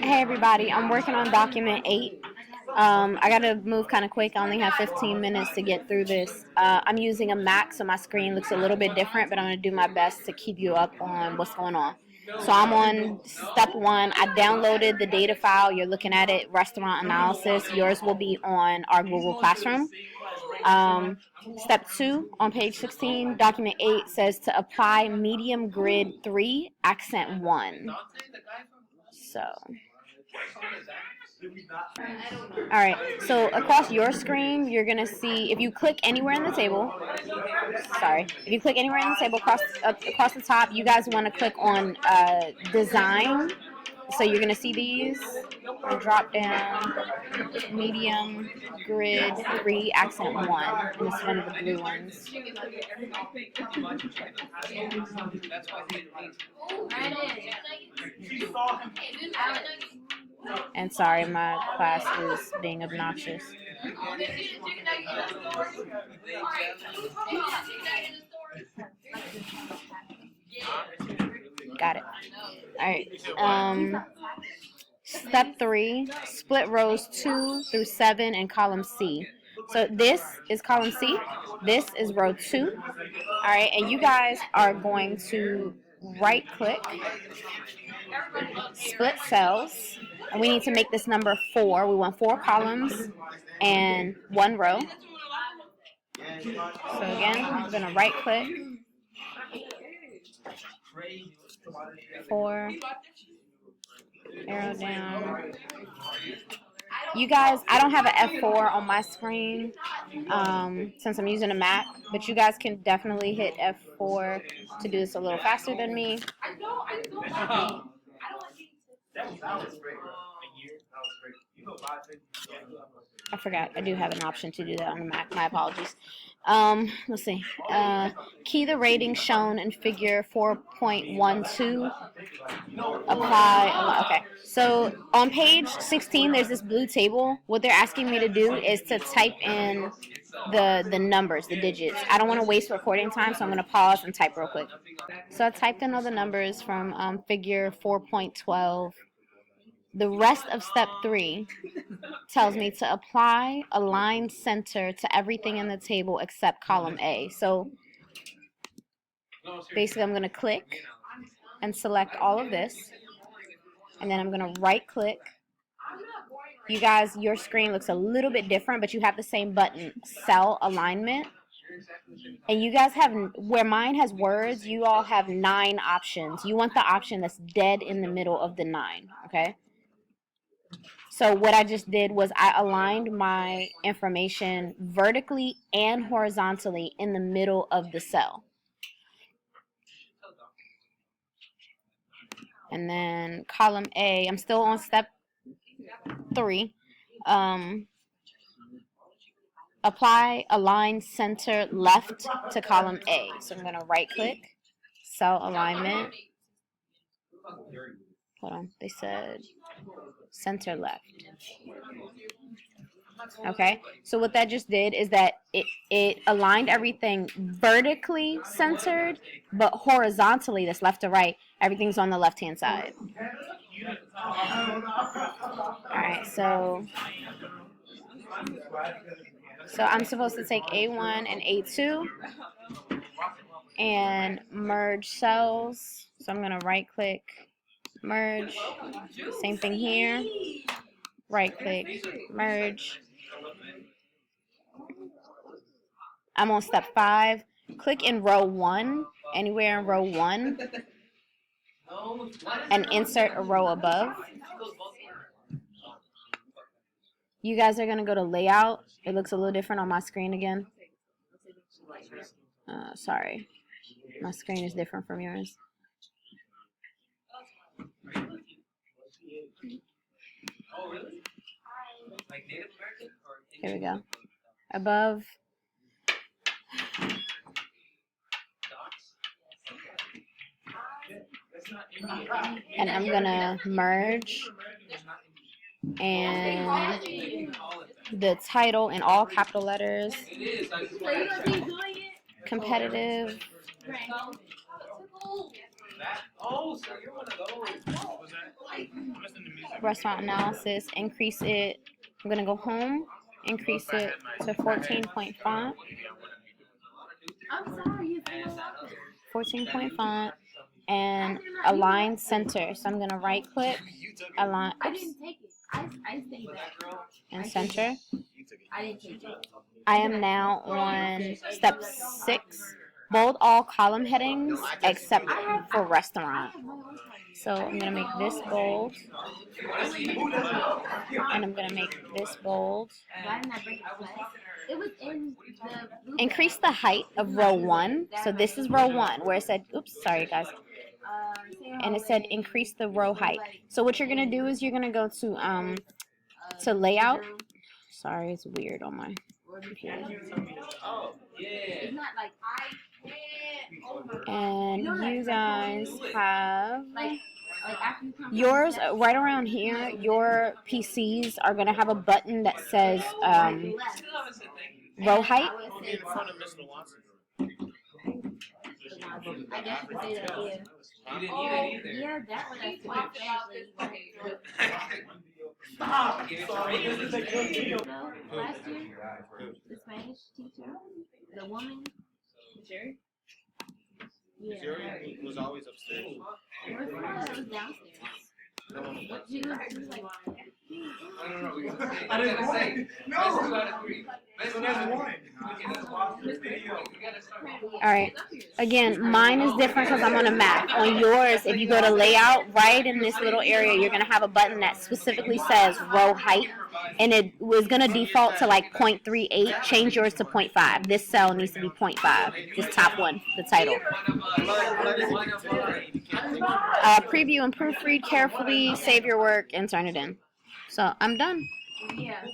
Hey everybody, I'm working on document 8. I gotta move kind of quick. I only have 15 minutes to get through this. I'm using a Mac, so my screen looks a little bit different, but I'm gonna do my best to keep you up on what's going on. So I'm on step 1. I downloaded the data file. You're looking at it, restaurant analysis. Yours will be on our Google Classroom. Step 2 on page 16, document 8 says to apply medium grid 3, accent 1. So, alright, so across your screen, you're going to see, if you click anywhere in the table, if you click anywhere in the table across the top, you guys want to click on design. So you're going to see these, drop down, medium, grid, 3, accent 1, and it's one of the blue ones. And sorry, my class is being obnoxious. Got it. Alright. Step 3, split rows 2 through 7 in column C. So this is column C. This is row 2. Alright, and you guys are going to right click, split cells, and we need to make this number 4. We want 4 columns and 1 row. So again, I'm going to right click, 4, arrow down. You guys, I don't have an F4 on my screen since I'm using a Mac, but you guys can definitely hit F4 to do this a little faster than me. I forgot. I do have an option to do that on the Mac. My apologies. Let's see. Key the rating shown in figure 4.12. Apply. Okay. So on page 16, there's this blue table. What they're asking me to do is to type in the numbers, the digits. I don't want to waste recording time, so I'm going to pause and type real quick. So I typed in all the numbers from figure 4.12. The rest of step 3 tells me to apply align center to everything in the table except column A. So basically I'm going to click and select all of this, and then I'm going to right click. You guys, your screen looks a little bit different, but you have the same button, cell alignment. And you guys have, where mine has words, you all have 9 options. You want the option that's dead in the middle of the 9, okay? So what I just did was I aligned my information vertically and horizontally in the middle of the cell. And then column A, I'm still on step 3. Apply align center left to column A. So I'm going to right click, cell alignment. Hold on, they said center left. Okay, so what that just did is that it aligned everything vertically centered, but horizontally, that's left to right, everything's on the left hand side. Alright, so I'm supposed to take A1 and A2 and merge cells. So I'm going to right click, merge. Same thing here. Right click, merge. I'm on step 5. Click in row 1, anywhere in row 1, and insert a row above. You guys are going to go to layout. It looks a little different on my screen again. Sorry. My screen is different from yours. Here we go. Above. And I'm going to merge. And the title in all capital letters. Competitive. restaurant analysis, increase it. I'm going to go home, increase it to 14-point font. I'm sorry, 14-point font. And align center. So I'm going to right click, align, I didn't take it. I stayed back. and center. I didn't take it. I am now on step 6. Bold all column headings except for restaurant. So I'm going to make this bold. And I'm going to make this bold. Why didn't I bring it class? It was in the Increase the height of row 1. So this is row 1 where it said, oops, sorry guys. And it said increase the row height. So what you're going to do is you're going to go to layout. Sorry, it's weird on my computer. It's not like And you guys have like after you come yours right around here. Your PCs are going to have a button that says row height. I guess you say that, yeah. Yeah, that one I switched actually. Stop! Last year, the Spanish teacher, the woman, sure. Yeah. Jerry was always upstairs. It was downstairs. She was like, I didn't say. No! So that's one. Alright, again, mine is different because I'm on a Mac. On yours, if you go to layout, right in this little area, you're going to have a button that specifically says row height. And it was going to default to like 0.38. Change yours to 0.5. This cell needs to be 0.5. This top one, the title. Preview and proofread carefully, save your work, and turn it in. So I'm done. yeah.